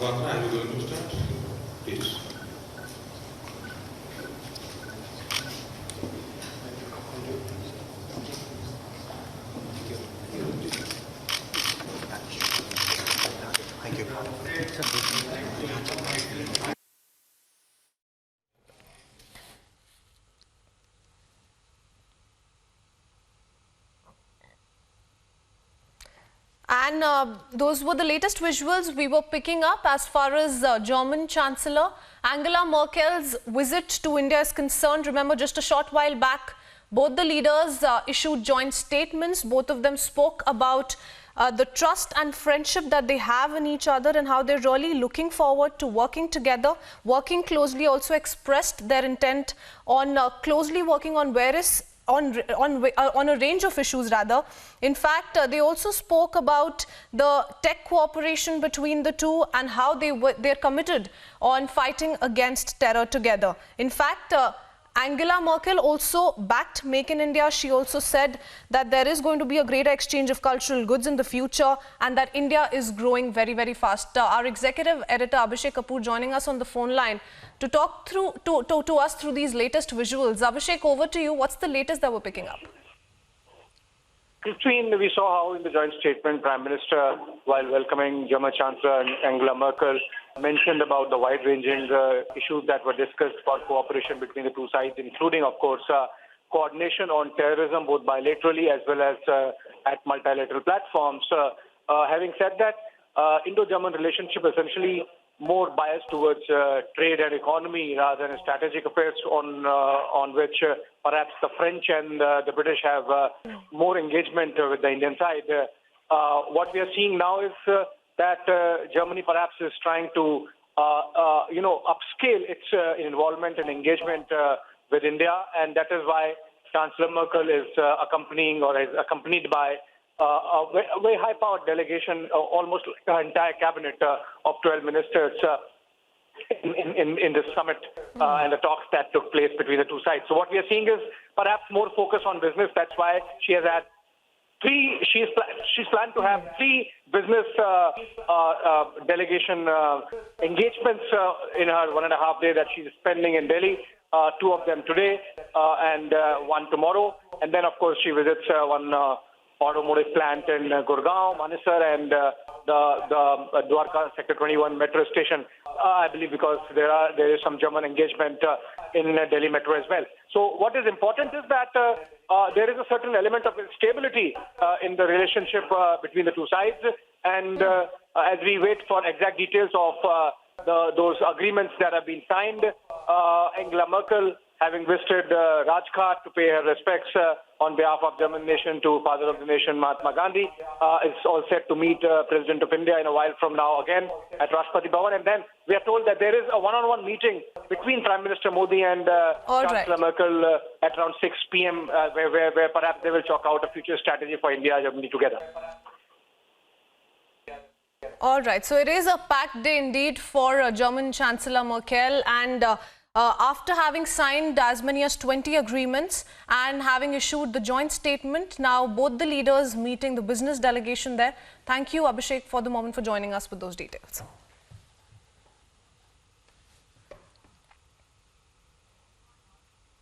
Are you going to start? Please. Thank you. And those were the latest visuals we were picking up as far as German Chancellor Angela Merkel's visit to India is concerned. Remember, just a short while back, both the leaders issued joint statements. Both of them spoke about the trust and friendship that they have in each other and how they're really looking forward to working together, working closely. Also expressed their intent on closely working on various on a range of issues rather. In fact, they also spoke about the tech cooperation between the two and how they're committed on fighting against terror together. In fact, Angela Merkel also backed Make in India. She also said that there is going to be a greater exchange of cultural goods in the future and that India is growing very, very fast. Our executive editor Abhishek Kapoor joining us on the phone line to talk through to us through these latest visuals. Abhishek, over to you. What's the latest that we're picking up? Christine, we saw how in the joint statement, Prime Minister, while welcoming German Chancellor Angela Merkel, mentioned about the wide-ranging issues that were discussed for cooperation between the two sides, including, of course, coordination on terrorism, both bilaterally as well as at multilateral platforms. Having said that, Indo-German relationship essentially more biased towards trade and economy rather than strategic affairs on which perhaps the French and the British have more engagement with the Indian side. What we are seeing now is that Germany perhaps is trying to, upscale its involvement and engagement with India, and that is why Chancellor Merkel is accompanied by a very high-powered delegation, almost an entire cabinet of 12 ministers in this summit and the talks that took place between the two sides. So what we are seeing is perhaps more focus on business. That's why she has had she's planned to have three business delegation engagements in her 1.5 day that she's spending in Delhi. Two of them today and one tomorrow. And then, of course, she visits one automotive plant in Gurgaon, Manesar, and the Dwarka Sector 21 metro station, I believe, because there is some German engagement in Delhi metro as well. So what is important is that there is a certain element of stability in the relationship between the two sides. And as we wait for exact details of those agreements that have been signed, Angela Merkel, having visited Rajghat to pay her respects on behalf of German nation to Father of the Nation Mahatma Gandhi, is all set to meet President of India in a while from now again at Rashtrapati Bhavan. And then we are told that there is a one-on-one meeting between Prime Minister Modi and Chancellor Merkel at around 6 p.m. Where perhaps they will chalk out a future strategy for India and Germany together. All right, so it is a packed day indeed for German Chancellor Merkel, and after having signed as many as 20 agreements and having issued the joint statement, now both the leaders meeting the business delegation there. Thank you, Abhishek, for the moment for joining us with those details.